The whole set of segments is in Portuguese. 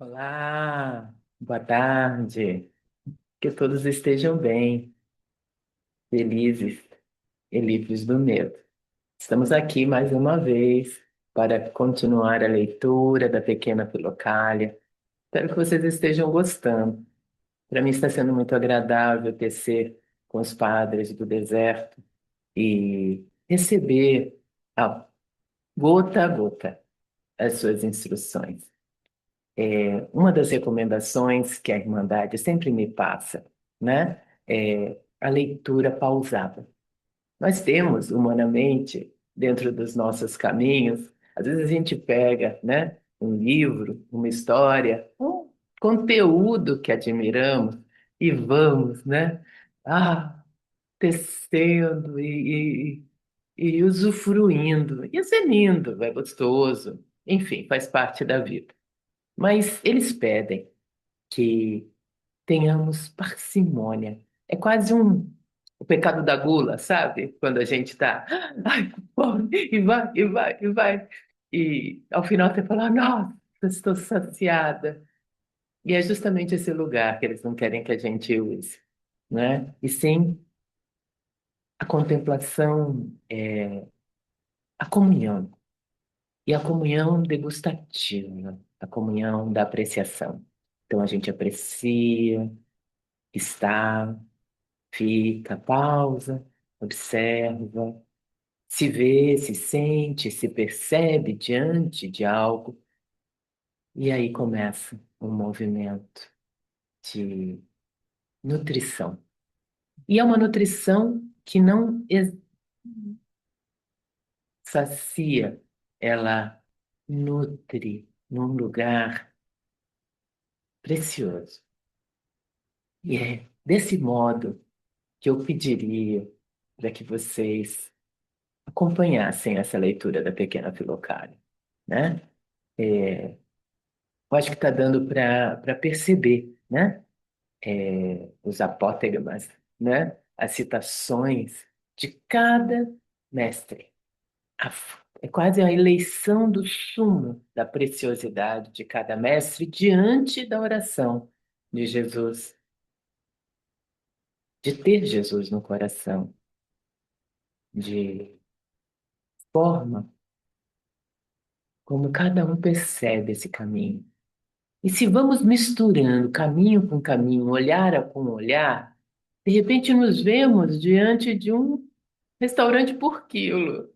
Olá, boa tarde. Que todos estejam bem, felizes e livres do medo. Estamos aqui mais uma vez para continuar a leitura da Pequena Filocália. Espero que vocês estejam gostando. Para mim está sendo muito agradável tecer com os padres do deserto e receber, gota a gota, as suas instruções. Uma das recomendações que a Irmandade sempre me passa, né, é a leitura pausada. Nós temos, humanamente, dentro dos nossos caminhos, às vezes a gente pega, né, um livro, uma história, um conteúdo que admiramos e vamos, né, ah, tecendo e usufruindo. Isso é lindo, é gostoso, enfim, faz parte da vida. Mas eles pedem que tenhamos parcimônia. É quase o pecado da gula, sabe? Quando a gente está, ai, fome, e vai, e vai, e vai. E ao final você fala, nossa, estou saciada. E é justamente esse lugar que eles não querem que a gente use, né? E sim, a contemplação, a comunhão. E a comunhão degustativa, a comunhão da apreciação. Então a gente aprecia, está, fica, pausa, observa, se vê, se sente, se percebe diante de algo, e aí começa um movimento de nutrição. E é uma nutrição que não sacia, ela nutre num lugar precioso. E é desse modo que eu pediria para que vocês acompanhassem essa leitura da Pequena Filocália, né? Eu acho que está dando para perceber, né? Os apótegmas, né? As citações de cada mestre. É quase a eleição do sumo da preciosidade de cada mestre diante da oração de Jesus, de ter Jesus no coração, de forma como cada um percebe esse caminho. E se vamos misturando caminho com caminho, olhar com olhar, de repente nos vemos diante de um restaurante por quilo,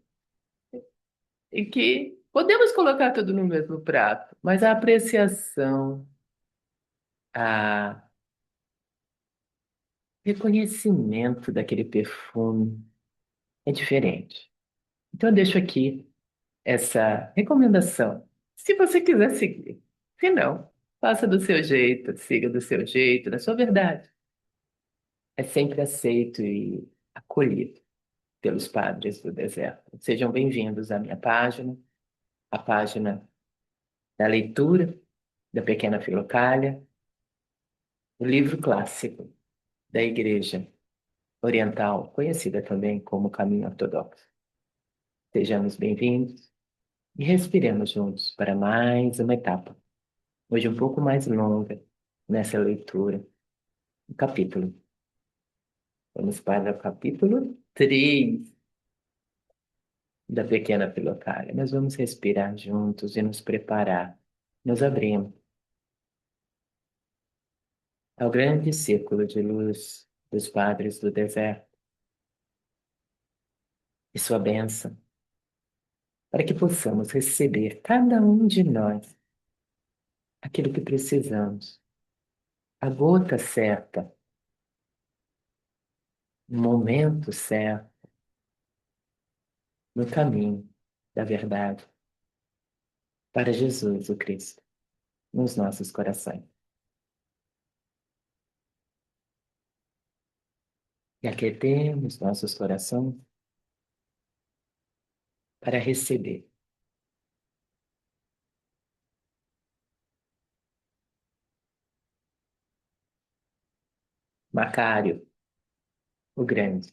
e que podemos colocar tudo no mesmo prato, mas a apreciação, a reconhecimento daquele perfume é diferente. Então eu deixo aqui essa recomendação, se você quiser seguir. Se não, faça do seu jeito, siga do seu jeito, da sua verdade. É sempre aceito e acolhido pelos padres do deserto. Sejam bem-vindos à minha página, a página da leitura da Pequena Filocália, o livro clássico da Igreja Oriental, conhecida também como Caminho Ortodoxo. Sejamos bem-vindos e respiremos juntos para mais uma etapa, hoje um pouco mais longa nessa leitura, um capítulo. Vamos para o capítulo 3 da Pequena Filocália. Nós vamos respirar juntos e nos preparar. Nos abrimos ao grande círculo de luz dos padres do deserto e sua bênção, para que possamos receber, cada um de nós, aquilo que precisamos, a gota certa, no momento certo, no caminho da verdade, para Jesus, o Cristo, nos nossos corações. E aquietemos nossos corações para receber. Macário, o grande.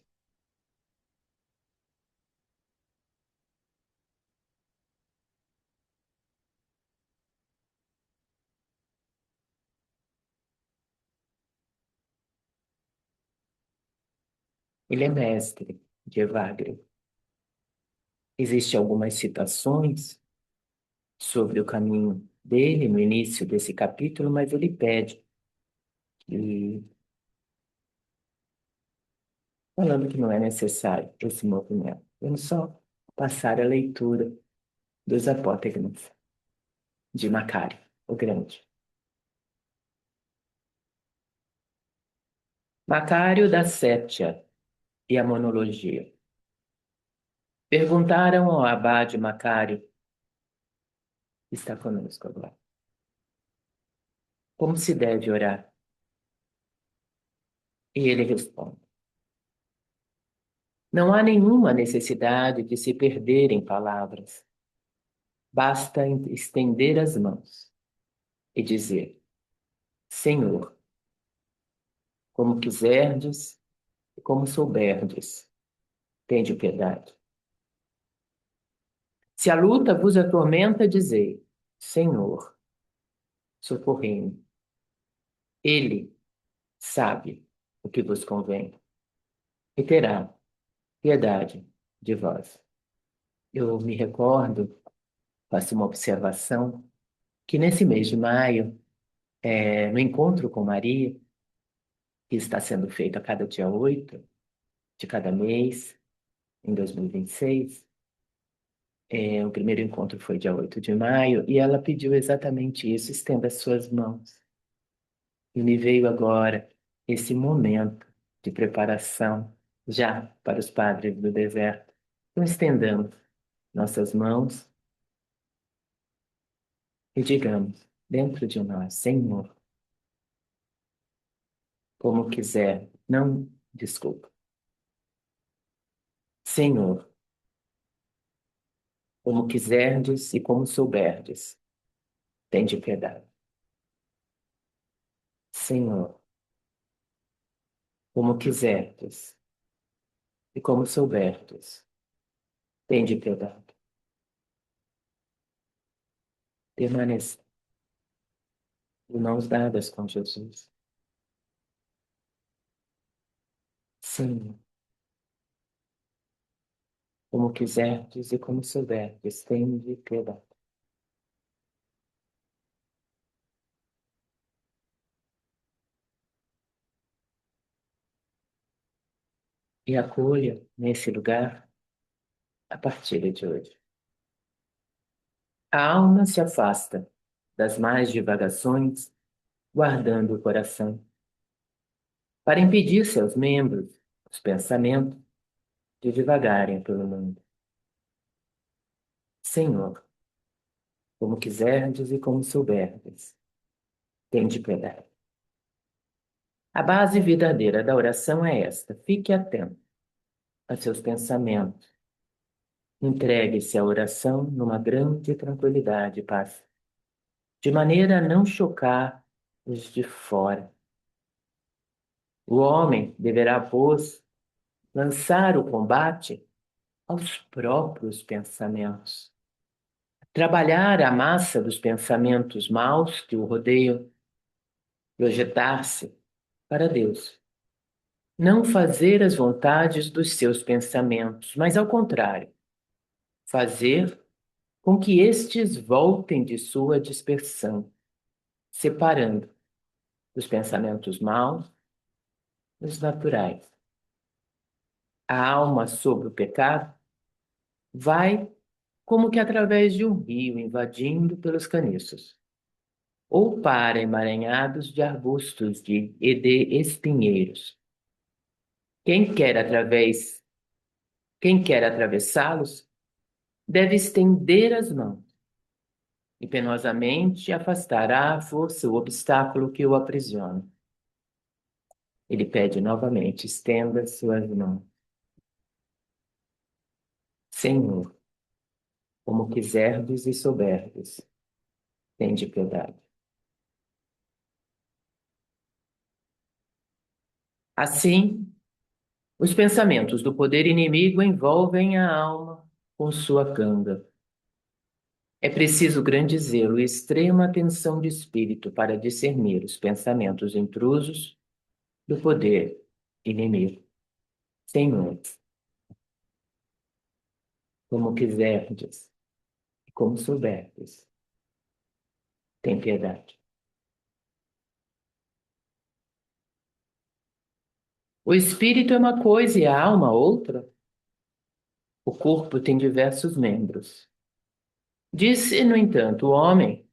Ele é mestre de Evagrio. Existem algumas citações sobre o caminho dele no início desse capítulo, mas ele pede, e falando que não é necessário esse movimento. Vamos só passar a leitura dos apótegmas de Macário, o Grande. Macário da Sétia e a Monologia. Perguntaram ao abade Macário, que está conosco agora, como se deve orar? E ele responde: não há nenhuma necessidade de se perder em palavras. Basta estender as mãos e dizer: Senhor, como quiserdes e como souberdes, tende piedade. Se a luta vos atormenta, dizei: Senhor, socorrei-me. Ele sabe o que vos convém e terá piedade de vós. Eu me recordo, faço uma observação, que nesse mês de maio, no encontro com Maria, que está sendo feito a cada dia 8 de cada mês, em 2026, o primeiro encontro foi dia 8 de maio, e ela pediu exatamente isso: estenda as suas mãos. E me veio agora esse momento de preparação já para os padres do deserto. Então, estendamos nossas mãos e digamos dentro de nós: Senhor, como quiser, não desculpa. Senhor, como quiserdes e como souberdes, tende piedade. Senhor, como quiserdes e como souberdes, tende piedade. Permaneça de mãos dadas com Jesus. Senhor, como quiserdes e como souberdes, tende piedade. E acolha nesse lugar a partir de hoje. A alma se afasta das más divagações, guardando o coração, para impedir seus membros, os pensamentos, de divagarem pelo mundo. Senhor, como quiserdes e como souberdes, tende piedade. A base verdadeira da oração é esta: fique atento a seus pensamentos. Entregue-se à oração numa grande tranquilidade e paz, de maneira a não chocar os de fora. O homem deverá, pois, lançar o combate aos próprios pensamentos, trabalhar a massa dos pensamentos maus que o rodeiam, projetar-se para Deus. Não fazer as vontades dos seus pensamentos, mas, ao contrário, fazer com que estes voltem de sua dispersão, separando os pensamentos maus dos naturais. A alma sobre o pecado vai como que através de um rio invadindo pelos caniços, ou para emaranhados de arbustos e de espinheiros. Quem quer através, quem quer atravessá-los, deve estender as mãos e penosamente afastará à força o obstáculo que o aprisiona. Ele pede novamente: estenda suas mãos. Senhor, como quiserdes e souberdes, tende piedade. Assim, os pensamentos do poder inimigo envolvem a alma com sua canga. É preciso grande zelo e extrema atenção de espírito para discernir os pensamentos intrusos do poder inimigo. Senhor, como quiserdes e como souberdes, tem piedade. O espírito é uma coisa e a alma outra. O corpo tem diversos membros. Disse, no entanto, o homem: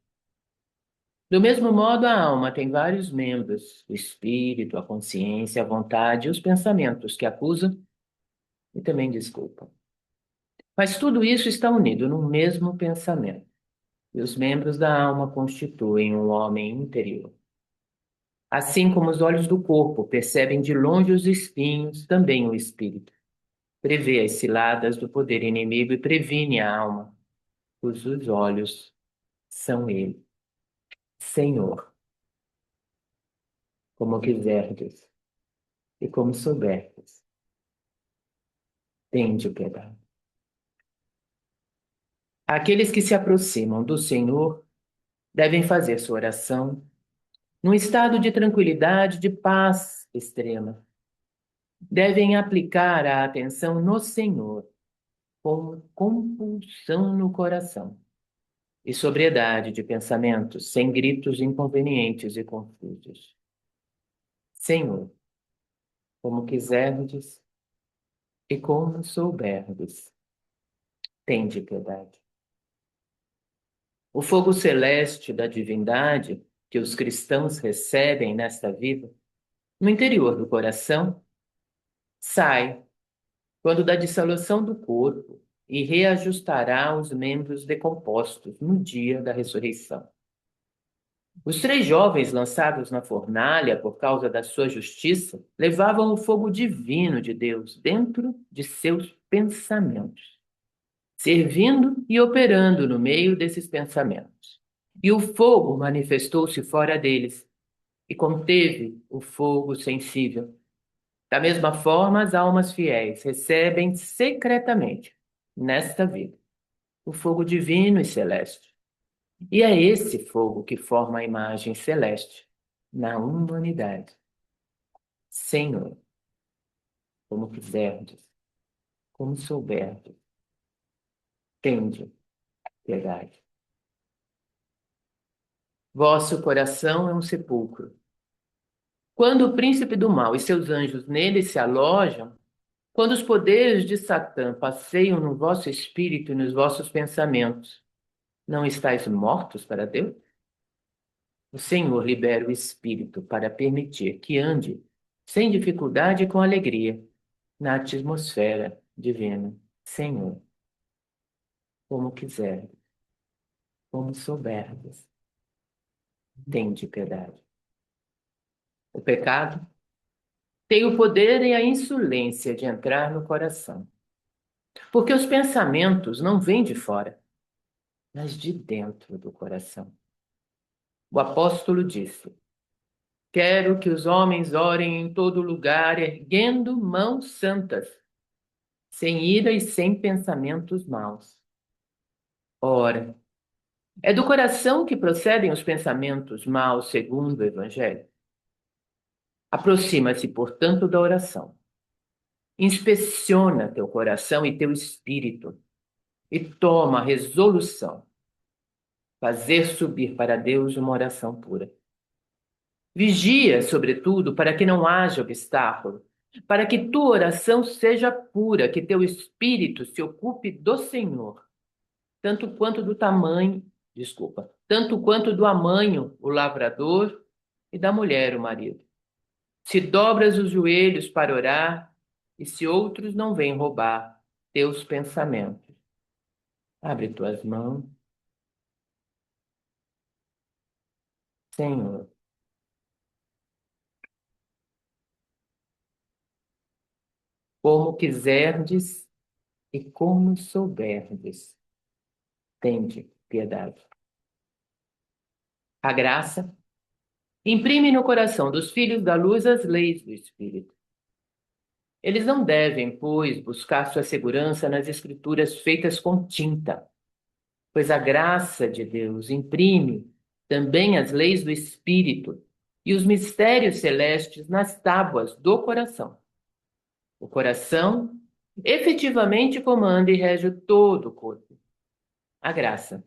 do mesmo modo, a alma tem vários membros: o espírito, a consciência, a vontade e os pensamentos que acusam e também desculpam. Mas tudo isso está unido num mesmo pensamento, e os membros da alma constituem um homem interior. Assim como os olhos do corpo percebem de longe os espinhos, também o espírito prevê as ciladas do poder inimigo e previne a alma, pois os olhos são ele. Senhor, como quiserdes e como souberdes, tende piedade. Aqueles que se aproximam do Senhor devem fazer sua oração num estado de tranquilidade, de paz extrema. Devem aplicar a atenção no Senhor, com compulsão no coração e sobriedade de pensamentos, sem gritos inconvenientes e confusos. Senhor, como quiserdes e como souberdes, tende piedade. O fogo celeste da divindade que os cristãos recebem nesta vida, no interior do coração, sai quando da dissolução do corpo e reajustará os membros decompostos no dia da ressurreição. Os três jovens lançados na fornalha por causa da sua justiça levavam o fogo divino de Deus dentro de seus pensamentos, servindo e operando no meio desses pensamentos. E o fogo manifestou-se fora deles e conteve o fogo sensível. Da mesma forma, as almas fiéis recebem secretamente, nesta vida, o fogo divino e celeste. E é esse fogo que forma a imagem celeste na humanidade. Senhor, como quiserdes, como souberdes, tende piedade. Vosso coração é um sepulcro. Quando o príncipe do mal e seus anjos nele se alojam, quando os poderes de Satã passeiam no vosso espírito e nos vossos pensamentos, não estáis mortos para Deus? O Senhor libera o espírito para permitir que ande, sem dificuldade e com alegria, na atmosfera divina. Senhor, como quiserdes, como souberdes, tende piedade. O pecado tem o poder e a insolência de entrar no coração, porque os pensamentos não vêm de fora, mas de dentro do coração. O apóstolo disse: quero que os homens orem em todo lugar, erguendo mãos santas, sem ira e sem pensamentos maus. Ora, é do coração que procedem os pensamentos maus, segundo o Evangelho. Aproxima-se, portanto, da oração. Inspeciona teu coração e teu espírito e toma a resolução. Fazer subir para Deus uma oração pura. Vigia, sobretudo, para que não haja obstáculo, para que tua oração seja pura, que teu espírito se ocupe do Senhor, tanto quanto do amanho, o lavrador, e da mulher, o marido. Se dobras os joelhos para orar, e se outros não vêm roubar teus pensamentos, abre tuas mãos, Senhor, como quiserdes e como souberdes, tende piedade. A graça imprime no coração dos filhos da luz as leis do Espírito. Eles não devem, pois, buscar sua segurança nas escrituras feitas com tinta, pois a graça de Deus imprime também as leis do Espírito e os mistérios celestes nas tábuas do coração. O coração efetivamente comanda e rege todo o corpo. A graça,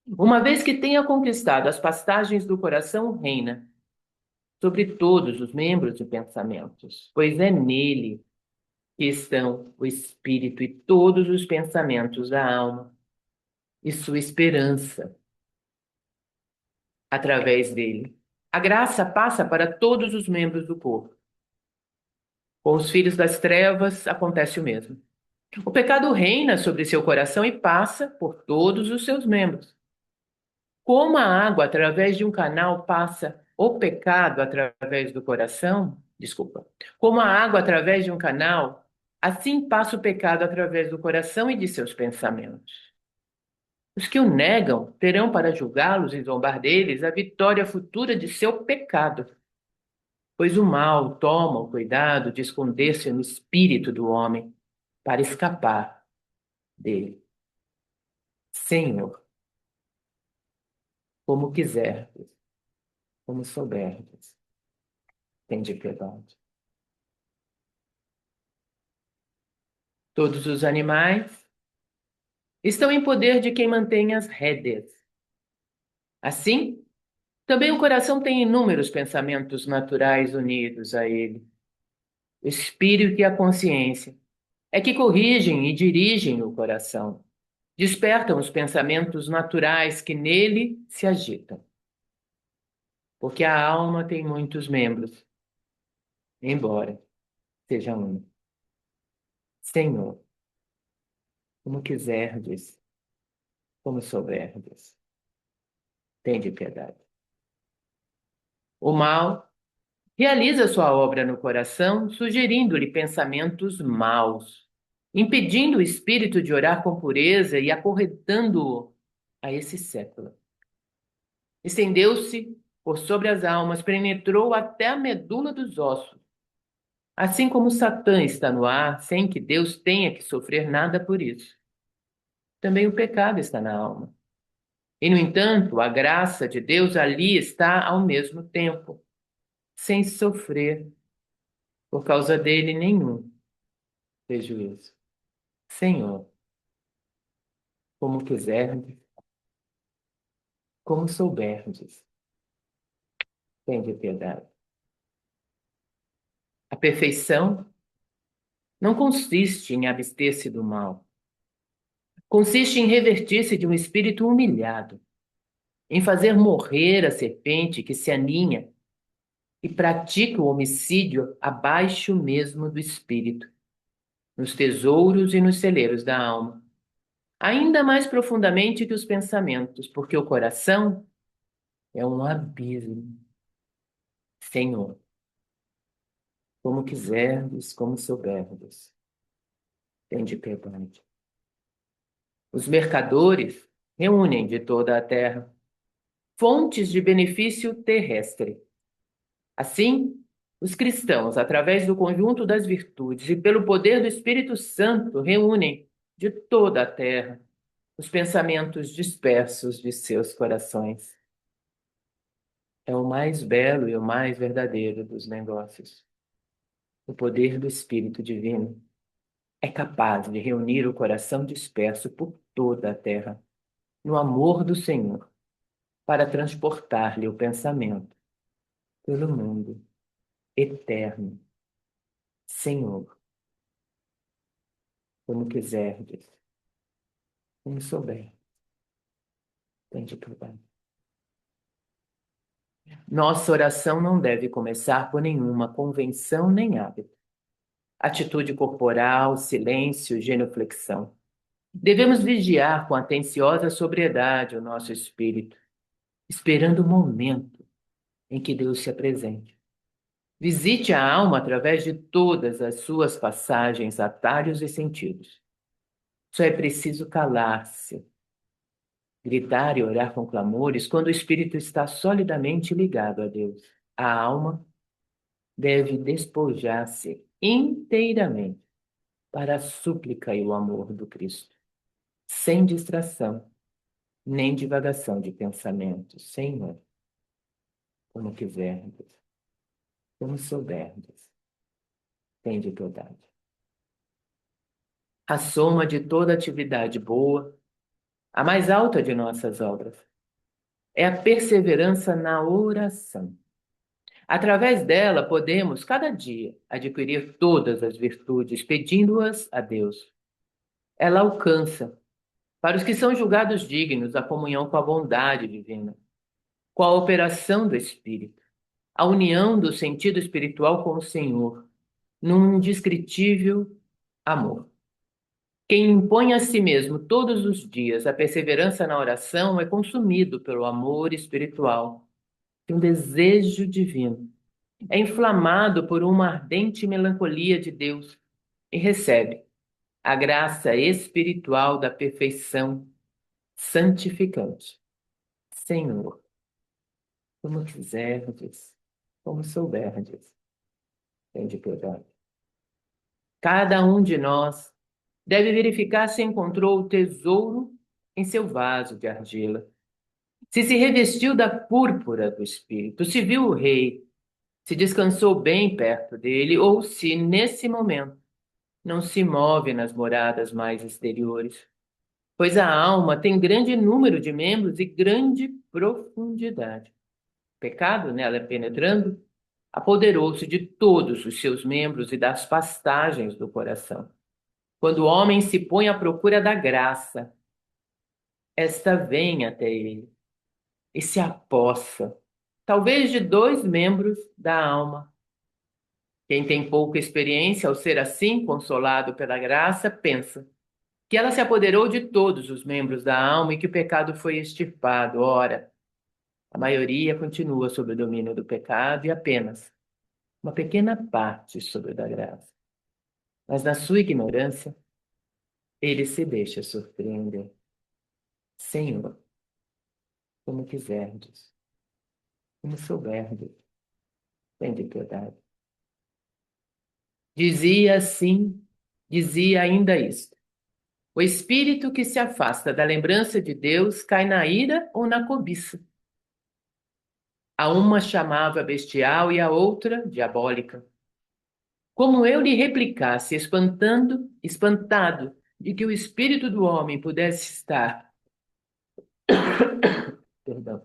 uma vez que tenha conquistado as pastagens do coração, reina sobre todos os membros e pensamentos, pois é nele que estão o espírito e todos os pensamentos da alma e sua esperança através dele. A graça passa para todos os membros do corpo. Com os filhos das trevas acontece o mesmo. O pecado reina sobre seu coração e passa por todos os seus membros. Como a água através de um canal passa o pecado através do coração, desculpa. Como a água através de um canal, assim passa o pecado através do coração e de seus pensamentos. Os que o negam terão para julgá-los e zombar deles a vitória futura de seu pecado, pois o mal toma o cuidado de esconder-se no espírito do homem para escapar dele. Senhor, como quiserdes, como souberdes, tende piedade. Todos os animais estão em poder de quem mantém as rédeas. Assim, também o coração tem inúmeros pensamentos naturais unidos a ele. O espírito e a consciência é que corrigem e dirigem o coração, despertam os pensamentos naturais que nele se agitam. Porque a alma tem muitos membros, embora seja um. Senhor, como quiserdes, como souberdes, tende piedade. O mal realiza sua obra no coração, sugerindo-lhe pensamentos maus, impedindo o espírito de orar com pureza e acorrentando-o a esse século. Estendeu-se por sobre as almas, penetrou até a medula dos ossos. Assim como Satã está no ar, sem que Deus tenha que sofrer nada por isso. Também o pecado está na alma. E, no entanto, a graça de Deus ali está ao mesmo tempo, sem sofrer por causa dele nenhum prejuízo. Senhor, como quiserdes, como souberdes, tende piedade. A perfeição não consiste em abster-se do mal. Consiste em revertir-se de um espírito humilhado, em fazer morrer a serpente que se aninha e pratica o homicídio abaixo mesmo do espírito, nos tesouros e nos celeiros da alma, ainda mais profundamente que os pensamentos, porque o coração é um abismo. Senhor, como quiserdes, como souberdes, tende piedade. Os mercadores reúnem de toda a terra fontes de benefício terrestre. Assim, os cristãos, através do conjunto das virtudes e pelo poder do Espírito Santo, reúnem de toda a terra os pensamentos dispersos de seus corações. É o mais belo e o mais verdadeiro dos negócios. O poder do Espírito Divino é capaz de reunir o coração disperso por toda a terra, no amor do Senhor, para transportar-lhe o pensamento pelo mundo eterno. Senhor, como quiserdes, como souber, tende piedade. Nossa oração não deve começar por nenhuma convenção nem hábito. Atitude corporal, silêncio, genuflexão. Devemos vigiar com atenciosa sobriedade o nosso espírito, esperando o momento em que Deus se apresente. Visite a alma através de todas as suas passagens, atalhos e sentidos. Só é preciso calar-se, gritar e orar com clamores quando o espírito está solidamente ligado a Deus. A alma deve despojar-se inteiramente para a súplica e o amor do Cristo, sem distração, nem divagação de pensamentos. Senhor, como quiserdes, como souberdes, tende piedade. a soma de toda atividade boa, a mais alta de nossas obras, é a perseverança na oração. Através dela, podemos, cada dia, adquirir todas as virtudes, pedindo-as a Deus. Ela alcança, para os que são julgados dignos, a comunhão com a bondade divina, com a operação do Espírito, a união do sentido espiritual com o Senhor, num indescritível amor. Quem impõe a si mesmo todos os dias a perseverança na oração é consumido pelo amor espiritual, de um desejo divino. É inflamado por uma ardente melancolia de Deus e recebe a graça espiritual da perfeição santificante. Senhor, como quiserdes, como souberdes, tende piedade. Cada um de nós deve verificar se encontrou o tesouro em seu vaso de argila, se revestiu da púrpura do Espírito, se viu o Rei, se descansou bem perto dele, ou se, nesse momento, não se move nas moradas mais exteriores. Pois a alma tem grande número de membros e grande profundidade. O pecado, nela penetrando, apoderou-se de todos os seus membros e das pastagens do coração. Quando o homem se põe à procura da graça, esta vem até ele e se apossa, talvez de dois membros da alma. Quem tem pouca experiência ao ser assim consolado pela graça, pensa que ela se apoderou de todos os membros da alma e que o pecado foi extirpado. Ora, a maioria continua sob o domínio do pecado e apenas uma pequena parte sob o da graça. Mas na sua ignorância, ele se deixa surpreender. Senhor, como quiserdes, como souberdes, tende piedade. Dizia assim, dizia ainda isto: o espírito que se afasta da lembrança de Deus cai na ira ou na cobiça. A uma chamava bestial e a outra diabólica. Como eu lhe replicasse, espantado de que o espírito do homem pudesse estar, perdão,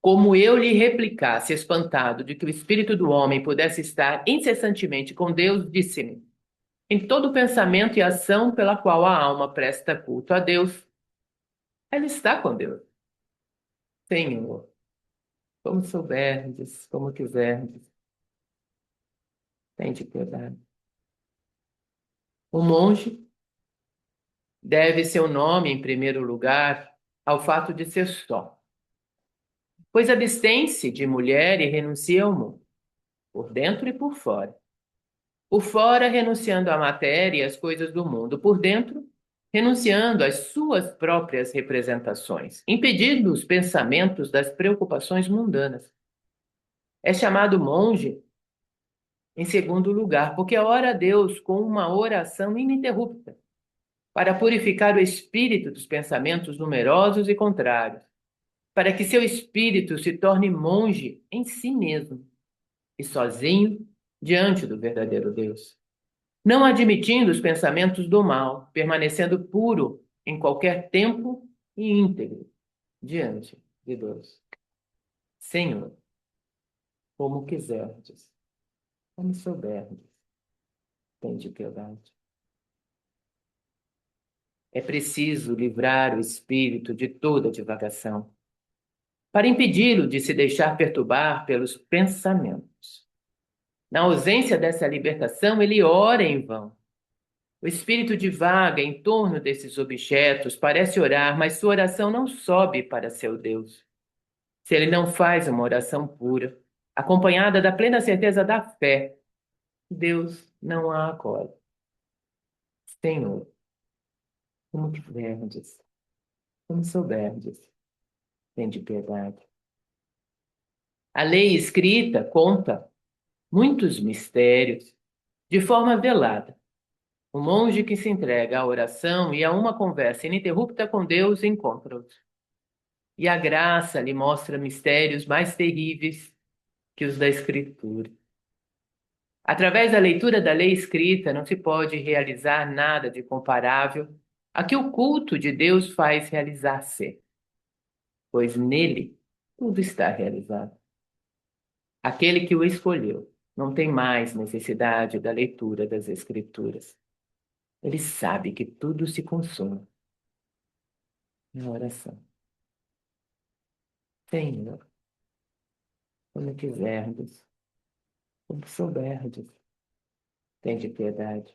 como eu lhe replicasse, espantado de que o espírito do homem pudesse estar incessantemente com Deus, disse-me: em todo pensamento e ação pela qual a alma presta culto a Deus, ela está com Deus. Senhor, como souberdes, como quiserdes, tende piedade. O monge deve seu nome, em primeiro lugar, ao fato de ser só, pois abstém-se de mulher e renuncia ao mundo, por dentro e por fora. Por fora, renunciando à matéria e às coisas do mundo, por dentro, renunciando às suas próprias representações, impedindo os pensamentos das preocupações mundanas. É chamado monge, em segundo lugar, porque ora a Deus com uma oração ininterrupta, para purificar o espírito dos pensamentos numerosos e contrários, para que seu espírito se torne monge em si mesmo e sozinho diante do verdadeiro Deus, não admitindo os pensamentos do mal, permanecendo puro em qualquer tempo e íntegro diante de Deus. Senhor, como quiserdes, como souberdes, tende piedade. É preciso livrar o espírito de toda divagação, para impedi-lo de se deixar perturbar pelos pensamentos. Na ausência dessa libertação, ele ora em vão. O espírito divaga em torno desses objetos, parece orar, mas sua oração não sobe para seu Deus. Se ele não faz uma oração pura, acompanhada da plena certeza da fé, Deus não a acolhe. Senhor, como quiserdes, como souberdes, tende piedade. A lei escrita conta muitos mistérios de forma velada. O monge que se entrega à oração e a uma conversa ininterrupta com Deus encontra-os. E a graça lhe mostra mistérios mais terríveis que os da Escritura. Através da leitura da lei escrita, não se pode realizar nada de comparável a que o culto de Deus faz realizar-se, pois nele tudo está realizado. Aquele que o escolheu não tem mais necessidade da leitura das Escrituras. Ele sabe que tudo se consuma na oração. Senhor, como quiserdes, como souberdes, tende piedade.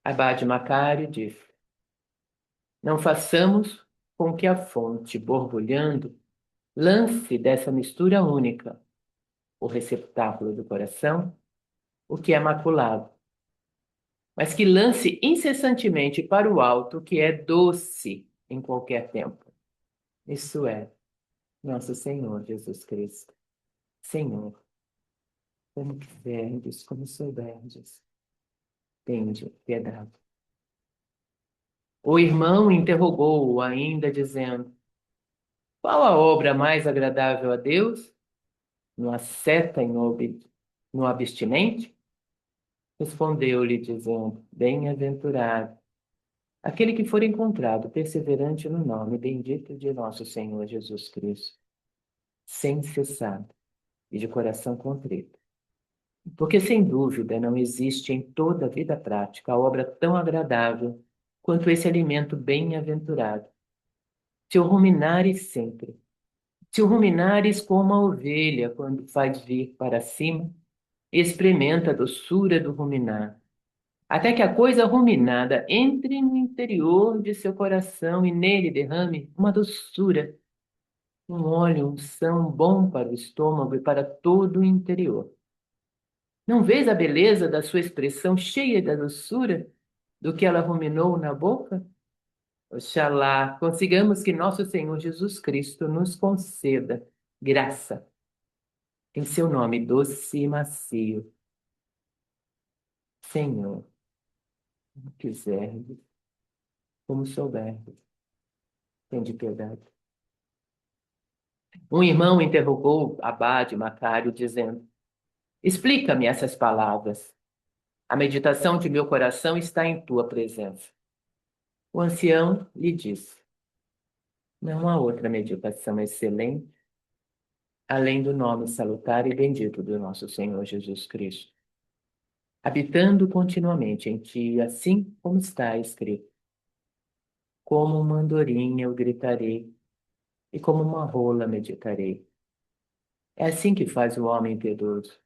Abade Macário diz: não façamos com que a fonte, borbulhando, lance dessa mistura única, o receptáculo do coração, o que é maculado, mas que lance incessantemente para o alto, o que é doce em qualquer tempo. Isso é, nosso Senhor Jesus Cristo. Senhor, como quiserdes, como souberdes, tende piedade. O irmão interrogou-o ainda, dizendo: qual a obra mais agradável a Deus? No asceta e no abstinente? Respondeu-lhe, dizendo: bem-aventurado aquele que for encontrado perseverante no nome bendito de nosso Senhor Jesus Cristo, sem cessar e de coração contrito. Porque, sem dúvida, não existe em toda a vida prática a obra tão agradável quanto esse alimento bem-aventurado. Se o ruminares sempre, se o ruminares como a ovelha quando faz vir para cima, experimenta a doçura do ruminar, até que a coisa ruminada entre no interior de seu coração e nele derrame uma doçura, um óleo, um são bom para o estômago e para todo o interior. Não vês a beleza da sua expressão cheia da doçura do que ela ruminou na boca? Oxalá consigamos que nosso Senhor Jesus Cristo nos conceda graça em seu nome doce e macio. Senhor, como quiserdes, como souberdes, tende piedade. Um irmão interrogou Abade Macário, dizendo: explica-me essas palavras. A meditação de meu coração está em tua presença. O ancião lhe disse: não há outra meditação excelente além do nome salutar e bendito do nosso Senhor Jesus Cristo, habitando continuamente em ti, assim como está escrito. Como uma andorinha eu gritarei, e como uma rola meditarei. É assim que faz o homem piedoso,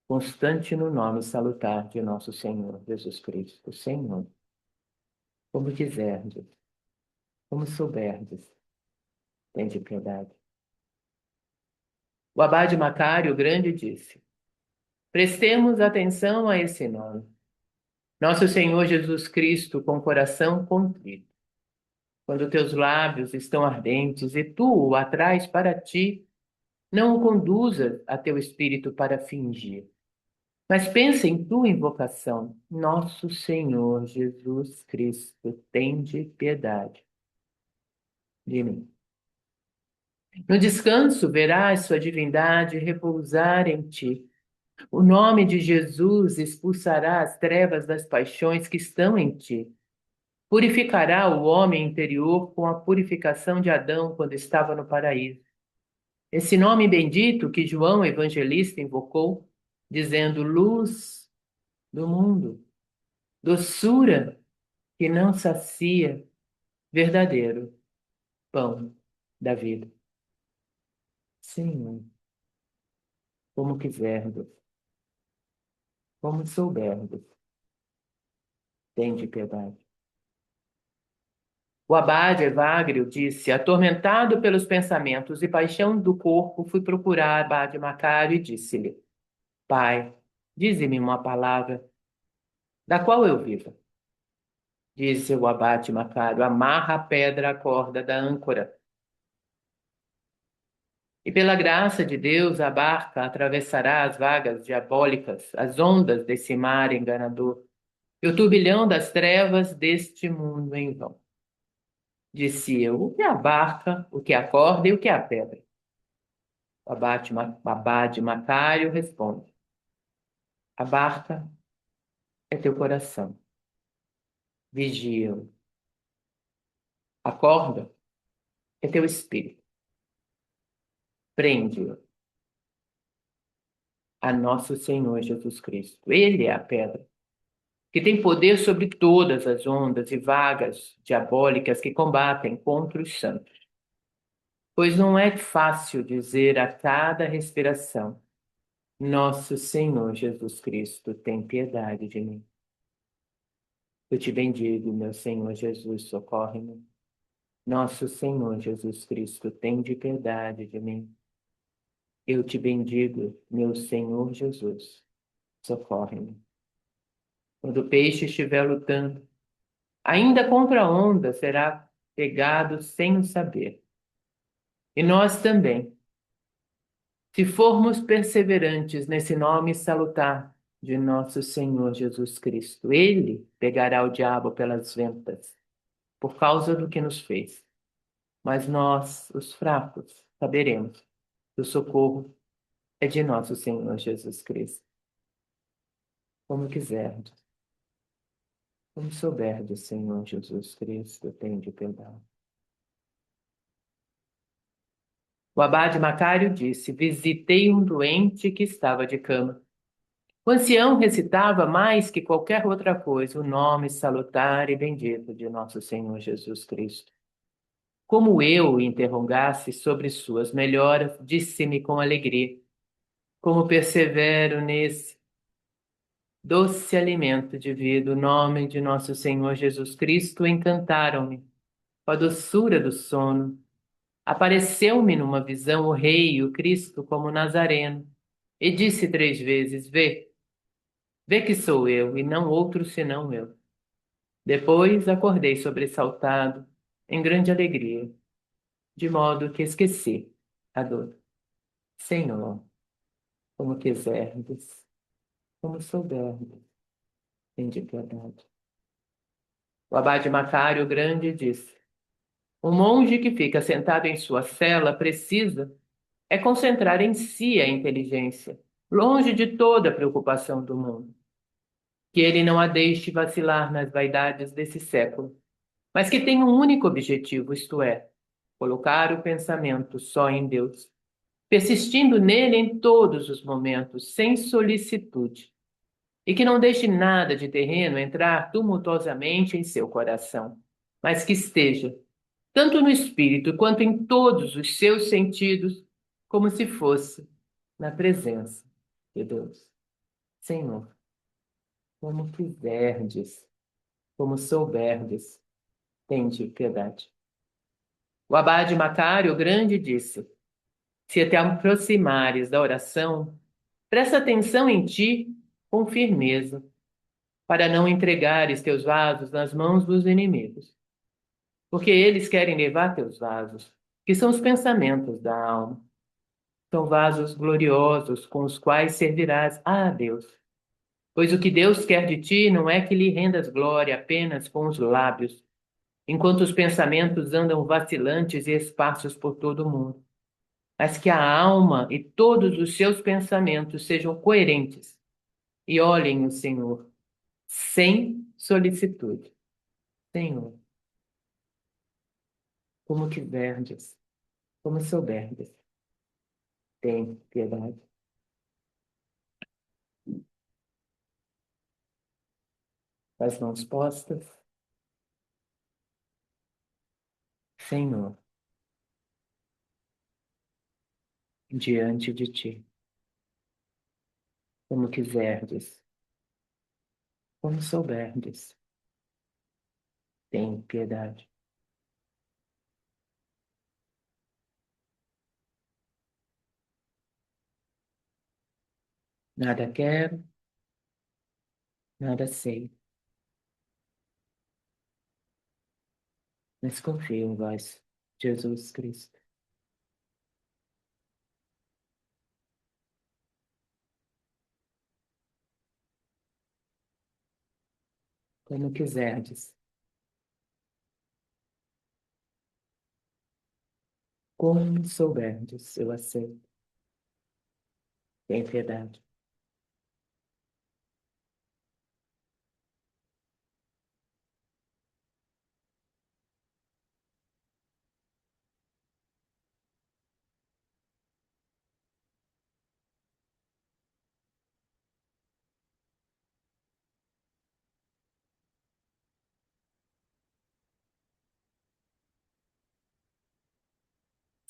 constante no nome salutar de nosso Senhor Jesus Cristo. Senhor, como quiserdes, como souberdes, tende piedade. O abade Macário Grande disse: prestemos atenção a esse nome. Nosso Senhor Jesus Cristo, com coração contrito. Quando teus lábios estão ardentes e tu o atrás para ti, não o conduzas a teu espírito para fingir, mas pensa em tua invocação. Nosso Senhor Jesus Cristo, tende piedade de mim. No descanso verás sua divindade repousar em ti. O nome de Jesus expulsará as trevas das paixões que estão em ti. Purificará o homem interior com a purificação de Adão quando estava no paraíso. Esse nome bendito que João Evangelista invocou, dizendo luz do mundo, doçura que não sacia, verdadeiro pão da vida. Senhor, como quiserdes, como souberdes, tende piedade. O abade Evagrio disse: atormentado pelos pensamentos e paixão do corpo, fui procurar abade Macário e disse-lhe: pai, dize-me uma palavra, da qual eu viva. Disse o abade Macário: amarra a pedra à corda da âncora. E pela graça de Deus, a barca atravessará as vagas diabólicas, as ondas desse mar enganador, e o turbilhão das trevas deste mundo em vão. Disse eu: o que é a barca, o que é a corda e o que é a pedra? O abade Macário responde: A barca é teu coração. Vigia-o. A corda é teu espírito. Prende-o a nosso Senhor Jesus Cristo. Ele é a pedra que tem poder sobre todas as ondas e vagas diabólicas que combatem contra os santos. Pois não é fácil dizer a cada respiração: Nosso Senhor Jesus Cristo, tem piedade de mim. Eu te bendigo, meu Senhor Jesus, socorre-me. Nosso Senhor Jesus Cristo, tem de piedade de mim. Eu te bendigo, meu Senhor Jesus, socorre-me. Quando o peixe estiver lutando, ainda contra a onda, será pegado sem o saber. E nós também, se formos perseverantes nesse nome salutar de nosso Senhor Jesus Cristo, ele pegará o diabo pelas ventas, por causa do que nos fez. Mas nós, os fracos, saberemos que o socorro é de nosso Senhor Jesus Cristo. Como quiserdes, como souberdes, Senhor Jesus Cristo, tende piedade. O abade Macário disse: Visitei um doente que estava de cama. O ancião recitava mais que qualquer outra coisa o nome salutar e bendito de nosso Senhor Jesus Cristo. Como eu o interrogasse sobre suas melhoras, disse-me com alegria: Como persevero nesse doce alimento de vida, o nome de nosso Senhor Jesus Cristo encantaram-me. Com a doçura do sono, apareceu-me numa visão o Rei, o Cristo, como Nazareno, e disse 3 vezes: vê que sou eu, e não outro senão eu. Depois acordei sobressaltado, em grande alegria, de modo que esqueci a dor. Senhor, como quiserdes, como souberdes, tende piedade. O abade Macário Grande disse: O monge que fica sentado em sua cela precisa é concentrar em si a inteligência, longe de toda a preocupação do mundo. Que ele não a deixe vacilar nas vaidades desse século, mas que tenha um único objetivo, isto é, colocar o pensamento só em Deus, persistindo nele em todos os momentos, sem solicitude, e que não deixe nada de terreno entrar tumultuosamente em seu coração, mas que esteja, tanto no espírito quanto em todos os seus sentidos, como se fosse na presença de Deus. Senhor, como quiserdes, como souberdes, tende piedade. O abade Macário Grande disse: Se te aproximares da oração, presta atenção em ti com firmeza, para não entregares teus vasos nas mãos dos inimigos, porque eles querem levar teus vasos, que são os pensamentos da alma. São vasos gloriosos com os quais servirás a Deus. Pois o que Deus quer de ti não é que lhe rendas glória apenas com os lábios, enquanto os pensamentos andam vacilantes e esparsos por todo o mundo, mas que a alma e todos os seus pensamentos sejam coerentes e olhem o Senhor sem solicitude. Senhor, como quiserdes, como souberdes, tem piedade. As mãos postas, Senhor, diante de ti, como quiserdes, como souberdes, tem piedade. Nada quero, nada sei, mas confio em vós, Jesus Cristo. Como quiserdes, como souberdes, eu aceito. Tem piedade.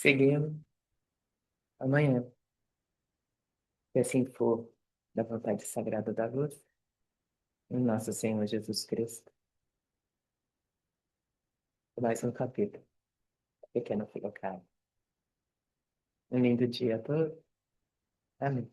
Seguimos amanhã, se assim for da vontade sagrada da luz, em nosso Senhor Jesus Cristo. Mais um capítulo, Pequeno Filho Caro. Um lindo dia a todos. Amém.